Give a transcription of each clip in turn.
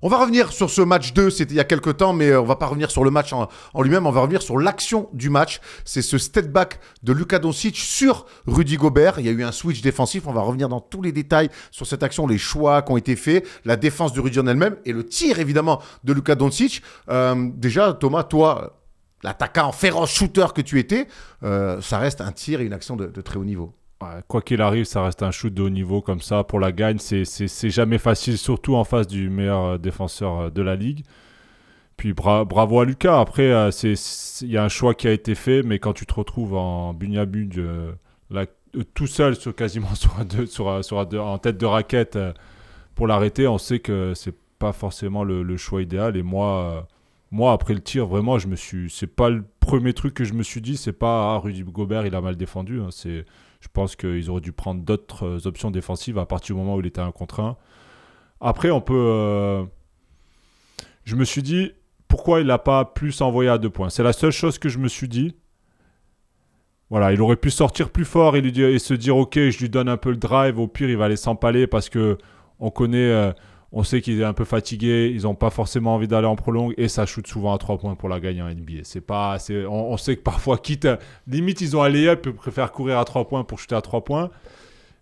On va revenir sur ce match 2, c'était il y a quelques temps, mais on va pas revenir sur le match en lui-même, on va revenir sur l'action du match. C'est ce step back de Luka Doncic sur Rudy Gobert. Il y a eu un switch défensif, on va revenir dans tous les détails sur cette action, les choix qui ont été faits, la défense de Rudy en elle-même et le tir évidemment de Luka Doncic. Déjà, Thomas, toi, l'attaquant féroce shooter que tu étais, ça reste un tir et une action de très haut niveau. Ouais, quoi qu'il arrive, ça reste un shoot de haut niveau comme ça. Pour la gagne, c'est jamais facile, surtout en face du meilleur défenseur de la ligue. Puis bravo à Luka. Après, il y a un choix qui a été fait, mais quand tu te retrouves en bugne-à-bugne, tout seul quasiment en tête de raquette pour l'arrêter, on sait que c'est pas forcément le choix idéal. Et moi, après le tir, vraiment, c'est pas le premier truc que je me suis dit. C'est pas Rudy Gobert, il a mal défendu. Hein, je pense qu'ils auraient dû prendre d'autres options défensives à partir du moment où il était 1 contre 1. Après, on peut... Je me suis dit, pourquoi il n'a pas plus envoyé à 2 points? C'est la seule chose que je me suis dit. Voilà, il aurait pu sortir plus fort et se dire, ok, je lui donne un peu le drive. Au pire, il va aller s'empaler parce qu'on connaît... on sait qu'il est un peu fatigué, ils n'ont pas forcément envie d'aller en prolongue et ça shoot souvent à 3 points pour la gagner en NBA. On sait que parfois, limite ils ont un lay-up, ils préfèrent courir à 3 points pour shooter à 3 points.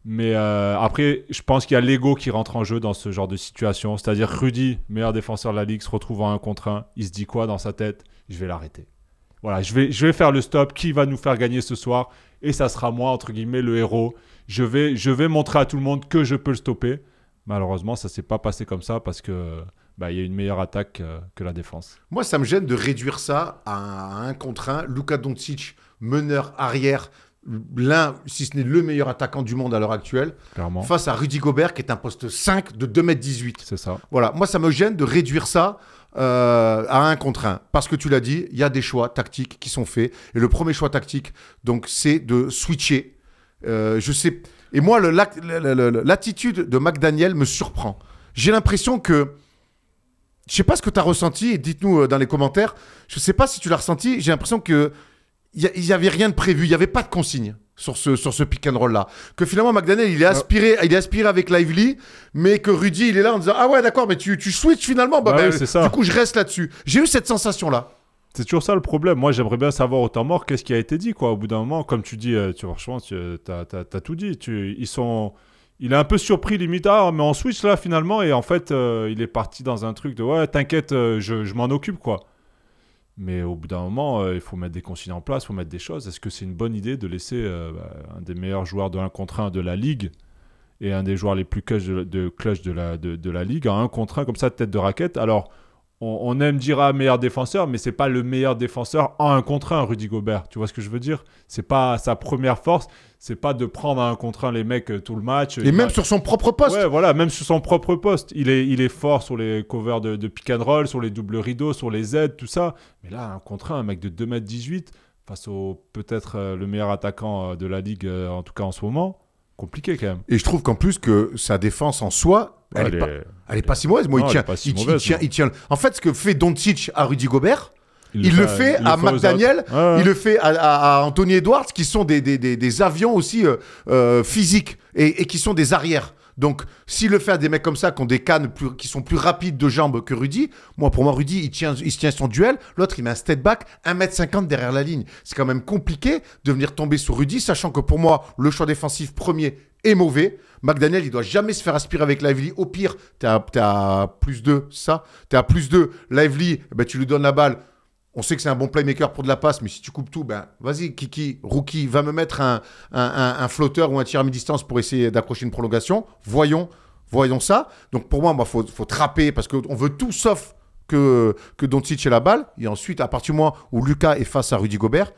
Mais après, je pense qu'il y a l'ego qui rentre en jeu dans ce genre de situation. C'est-à-dire Rudy, meilleur défenseur de la ligue, se retrouve en 1 contre 1. Il se dit quoi dans sa tête? Je vais l'arrêter. Voilà, je vais faire le stop. Qui va nous faire gagner ce soir? Et ça sera moi, entre guillemets, le héros. Je vais montrer à tout le monde que je peux le stopper. Malheureusement, ça ne s'est pas passé comme ça parce que y a une meilleure attaque que la défense. Moi, ça me gêne de réduire ça à 1 contre 1. Luka Doncic, meneur arrière, l'un, si ce n'est le meilleur attaquant du monde à l'heure actuelle, clairement, face à Rudy Gobert, qui est un poste 5 de 2,18 m. C'est ça. Voilà, moi, ça me gêne de réduire ça à 1 contre 1. Parce que tu l'as dit, il y a des choix tactiques qui sont faits. Et le premier choix tactique, donc, c'est de switcher. Je sais... Et moi, l'attitude de McDaniel me surprend. J'ai l'impression que... Je ne sais pas ce que tu as ressenti, et dites-nous dans les commentaires. Je ne sais pas si tu l'as ressenti. J'ai l'impression qu'il n'y avait rien de prévu. Il n'y avait pas de consigne sur ce pick and roll-là. Que finalement, McDaniel, il est aspiré avec Lively, mais que Rudy, il est là en disant « Ah ouais, d'accord, mais tu switches finalement. Oui, c'est ça. Du coup, je reste là-dessus. » J'ai eu cette sensation-là. C'est toujours ça le problème. Moi, j'aimerais bien savoir au temps mort qu'est-ce qui a été dit, quoi. Au bout d'un moment, comme tu dis, franchement, t'as tout dit. Il est un peu surpris, limite. Ah, mais on switch là, finalement. Et en fait, il est parti dans un truc de ouais, t'inquiète, je m'en occupe, quoi. Mais au bout d'un moment, il faut mettre des consignes en place, il faut mettre des choses. Est-ce que c'est une bonne idée de laisser un des meilleurs joueurs de 1 contre 1 de la ligue et un des joueurs les plus clutch de la ligue en 1 contre 1 comme ça, tête de raquette? Alors, on aime dire meilleur défenseur, mais c'est pas le meilleur défenseur en 1 contre 1, Rudy Gobert. Tu vois ce que je veux dire? C'est pas sa première force, c'est pas de prendre à 1 contre 1 les mecs tout le match. Et même sur son propre poste. Ouais, voilà, même sur son propre poste. Il est fort sur les covers de pick and roll, sur les doubles rideaux, sur les aides, tout ça. Mais là, 1 contre 1, un mec de 2,18 m, face au peut-être le meilleur attaquant de la ligue, en tout cas en ce moment, compliqué quand même. Et je trouve qu'en plus que sa défense en soi, elle est pas si mauvaise. Moi, il tient. En fait, ce que fait Doncic à Rudy Gobert, il le fait à McDaniel, il le fait à Anthony Edwards, qui sont des avions aussi physiques et qui sont des arrières. Donc, s'il le fait à des mecs comme ça, qui ont des cannes qui sont plus rapides de jambes que Rudy, pour moi, Rudy, il se tient son duel. L'autre, il met un step back, 1,50 m derrière la ligne. C'est quand même compliqué de venir tomber sur Rudy, sachant que pour moi, le choix défensif premier est mauvais. McDaniel, il doit jamais se faire aspirer avec Lively. Au pire, t'es à plus 2, ça. T'es à plus 2. Lively, tu lui donnes la balle. On sait que c'est un bon playmaker pour de la passe, mais si tu coupes tout, vas-y, Kiki, rookie, va me mettre un flotteur ou un tir à mi-distance pour essayer d'accrocher une prolongation. Voyons ça. Donc pour moi, faut trapper parce qu'on veut tout sauf que Doncic ait la balle. Et ensuite, à partir du moment où Luka est face à Rudy Gobert,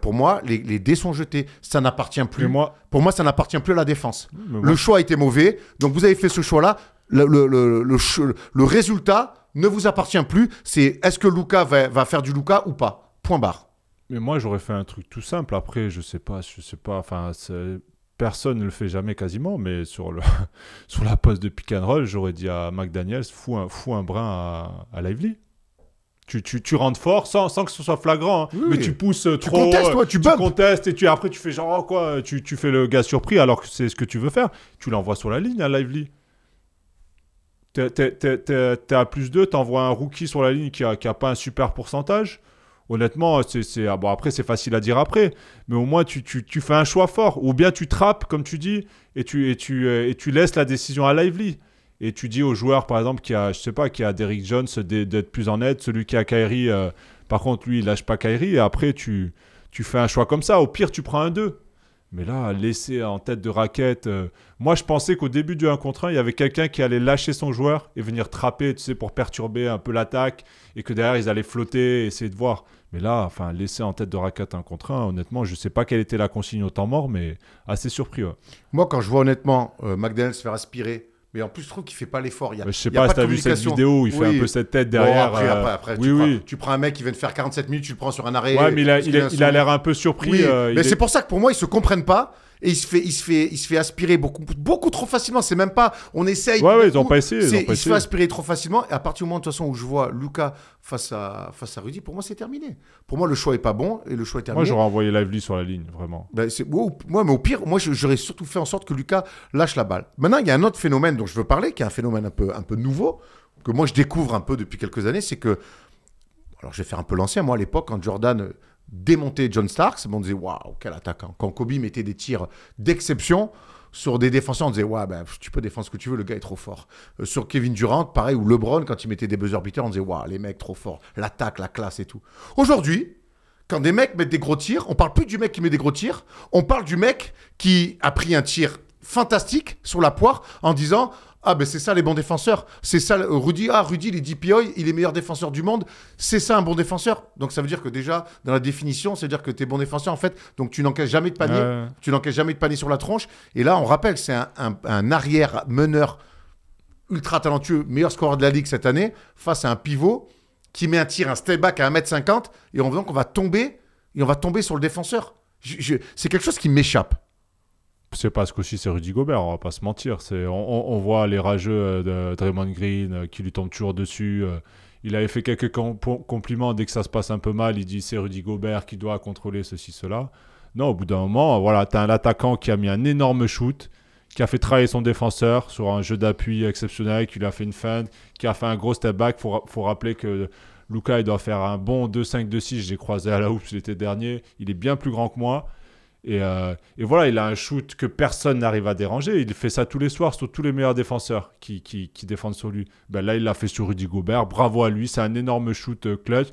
pour moi, les dés sont jetés. Ça n'appartient plus. Pour moi, ça n'appartient plus à la défense. Le choix a été mauvais. Donc vous avez fait ce choix-là. Le résultat ne vous appartient plus. C'est est-ce que Luka va faire du Luka ou pas? Point barre. Mais moi, j'aurais fait un truc tout simple. Après, je sais pas. Enfin, personne ne le fait jamais quasiment. Mais sur la poste de pick and roll, j'aurais dit à McDaniels, fous un brin à Lively. Tu rentres fort sans que ce soit flagrant, hein. Oui, mais tu pousses trop, contestes, tu contestes et après tu fais genre quoi, tu fais le gars surpris alors que c'est ce que tu veux faire. Tu l'envoies sur la ligne à Lively. t'es à +2, t'envoies un rookie sur la ligne qui a pas un super pourcentage. Honnêtement, bon, après, c'est facile à dire après, mais au moins, tu fais un choix fort. Ou bien tu trappes, comme tu dis, et tu laisses la décision à Lively. Et tu dis aux joueurs, par exemple, qui a Derrick Jones, d'être plus en aide. Celui qui a Kyrie, par contre, lui, il lâche pas Kyrie. Et après, tu fais un choix comme ça. Au pire, tu prends un 2. Mais là, laisser en tête de raquette... moi, je pensais qu'au début du 1 contre 1, il y avait quelqu'un qui allait lâcher son joueur et venir trapper, tu sais, pour perturber un peu l'attaque. Et que derrière, ils allaient flotter et essayer de voir. Mais là, enfin, laisser en tête de raquette 1 contre 1, honnêtement, je ne sais pas quelle était la consigne au temps mort, mais assez surpris. Ouais. Moi, quand je vois honnêtement McDaniel se faire aspirer, mais en plus, je trouve qu'il ne fait pas l'effort. Je ne sais pas si tu as vu cette vidéo où il fait un peu cette tête derrière. Bon, après tu prends un mec qui vient de faire 47 minutes, tu le prends sur un arrêt. Ouais, mais il a l'air un peu surpris. Oui, mais c'est pour ça que pour moi, ils ne se comprennent pas. Et il se fait aspirer beaucoup trop facilement. C'est même pas. On essaye. Ouais, ils n'ont pas essayé. Il se fait aspirer trop facilement. Et à partir du moment de toute façon où je vois Luka face à Rudy, pour moi, c'est terminé. Pour moi, le choix est pas bon et le choix est terminé. Moi, j'aurais envoyé Lively sur la ligne, vraiment. Moi, mais au pire, j'aurais surtout fait en sorte que Luka lâche la balle. Maintenant, il y a un autre phénomène dont je veux parler, qui est un phénomène un peu nouveau, que moi, je découvre un peu depuis quelques années. C'est que. Alors, je vais faire un peu l'ancien. Moi, à l'époque, quand Jordan démonter John Starks, on disait waouh, quel attaquant. Quand Kobe mettait des tirs d'exception sur des défenseurs, on disait ouais, tu peux défendre ce que tu veux, le gars est trop fort. Sur Kevin Durant, pareil, ou LeBron, quand il mettait des buzzer beaters, on disait waouh, les mecs trop forts, l'attaque, la classe et tout. Aujourd'hui, quand des mecs mettent des gros tirs, on parle plus du mec qui met des gros tirs, on parle du mec qui a pris un tir fantastique sur la poire en disant ah ben c'est ça les bons défenseurs, c'est ça Rudy, il est DPOY, il est meilleur défenseur du monde, c'est ça un bon défenseur. Donc ça veut dire que déjà dans la définition, ça veut dire que tu es bon défenseur en fait, donc tu n'encaisses jamais de panier, tu n'encaisses jamais de panier sur la tronche. Et là on rappelle c'est un arrière meneur ultra talentueux, meilleur scoreur de la ligue cette année, face à un pivot qui met un step back à 1m50 et on va tomber sur le défenseur. C'est quelque chose qui m'échappe. C'est parce qu'aussi c'est Rudy Gobert, on va pas se mentir. On voit les rageux de Draymond Green qui lui tombent toujours dessus. Il avait fait quelques compliments dès que ça se passe un peu mal. Il dit c'est Rudy Gobert qui doit contrôler ceci, cela. Non, au bout d'un moment, voilà, tu as un attaquant qui a mis un énorme shoot, qui a fait travailler son défenseur sur un jeu d'appui exceptionnel, qui lui a fait une feinte, qui a fait un gros step back. Faut rappeler que Luka, il doit faire un bon 2-5, 2-6. J'ai croisé à la hoops l'été dernier. Il est bien plus grand que moi. Et voilà, il a un shoot que personne n'arrive à déranger. Il fait ça tous les soirs sur tous les meilleurs défenseurs qui défendent sur lui. Ben là, il l'a fait sur Rudy Gobert. Bravo à lui, c'est un énorme shoot clutch.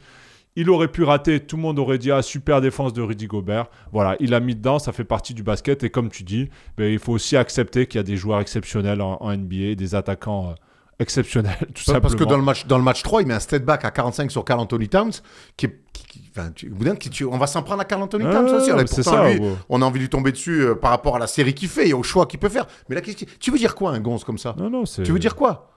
Il aurait pu rater, tout le monde aurait dit super défense de Rudy Gobert. Voilà, il a mis dedans, ça fait partie du basket. Et comme tu dis, ben, il faut aussi accepter qu'il y a des joueurs exceptionnels en NBA, des attaquants exceptionnel, tout simplement. Parce que dans le match 3, il met un step back à 45 sur Karl Anthony Towns, on va s'en prendre à Karl Anthony Towns aussi. Alors, c'est ça, lui, on a envie de lui tomber dessus par rapport à la série qu'il fait et au choix qu'il peut faire. Mais là, tu veux dire quoi, un gonze comme ça? Non, tu veux dire quoi?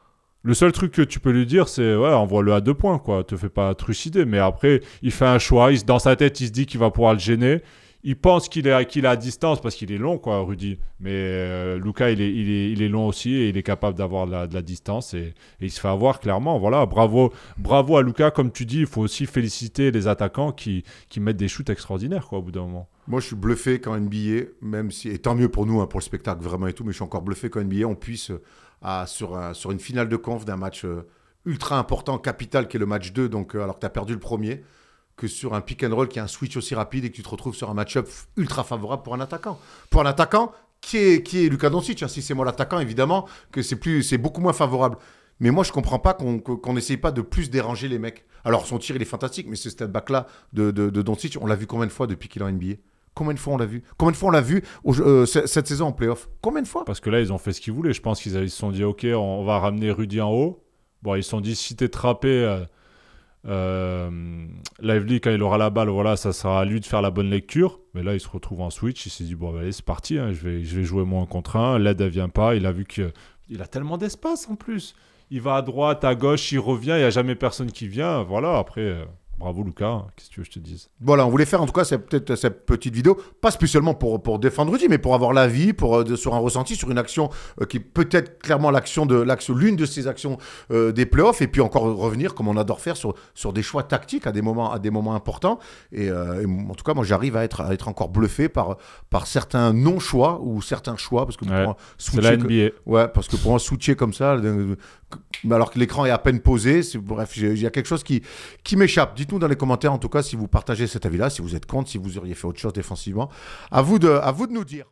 Le seul truc que tu peux lui dire, c'est envoie-le à 2 points, quoi. Te fais pas trucider. Mais après, il fait un choix. Dans sa tête, il se dit qu'il va pouvoir le gêner. Il pense qu'il est à distance parce qu'il est long, quoi, Rudy. Mais Luka, il est long aussi et il est capable d'avoir de la distance et il se fait avoir clairement. Voilà, bravo à Luka. Comme tu dis, il faut aussi féliciter les attaquants qui mettent des shoots extraordinaires, quoi, au bout d'un moment. Moi, je suis bluffé quand NBA, même si, et tant mieux pour nous, pour le spectacle vraiment et tout, mais je suis encore bluffé quand NBA, on puisse, sur une finale de conf d'un match ultra important, capital, qui est le match 2, donc, alors que tu as perdu le premier, que sur un pick and roll qui a un switch aussi rapide et que tu te retrouves sur un match-up ultra favorable pour un attaquant. Pour un attaquant qui est Luka Doncic. Si c'est moi l'attaquant, évidemment, que c'est beaucoup moins favorable. Mais moi, je ne comprends pas qu'on n'essaye pas de plus déranger les mecs. Alors, son tir, il est fantastique, mais ce step back-là de Doncic, on l'a vu combien de fois depuis qu'il est en NBA? Combien de fois on l'a vu? Combien de fois on l'a vu cette saison en play-off? Combien de fois? Parce que là, ils ont fait ce qu'ils voulaient. Je pense qu'ils se sont dit, OK, on va ramener Rudy en haut. Bon, ils se sont dit, si t'es trappé... Lively, quand il aura la balle, voilà, ça sera à lui de faire la bonne lecture. Mais là, il se retrouve en switch. Il s'est dit, bon, allez, c'est parti. Je vais jouer moi en contre 1. L'aide, elle vient pas. Il a vu qu'il a tellement d'espace en plus. Il va à droite, à gauche, il revient. Il n'y a jamais personne qui vient. Voilà, après... bravo Lucas, qu'est-ce que tu veux que je te dise. Voilà, on voulait faire en tout cas cette petite vidéo, pas spécialement pour défendre Rudy, mais pour avoir l'avis, sur un ressenti, sur une action qui peut être clairement l'une de ces actions des playoffs, et puis encore revenir, comme on adore faire, sur des choix tactiques à des moments importants. Et en tout cas, moi j'arrive à être encore bluffé par certains non-choix ou certains choix, parce que c'est la NBA. Parce que pour un switcher comme ça, alors que l'écran est à peine posé, bref, il y a quelque chose qui m'échappe. Dites-nous dans les commentaires, en tout cas, si vous partagez cet avis-là, si vous êtes contre, si vous auriez fait autre chose défensivement. À vous de nous dire.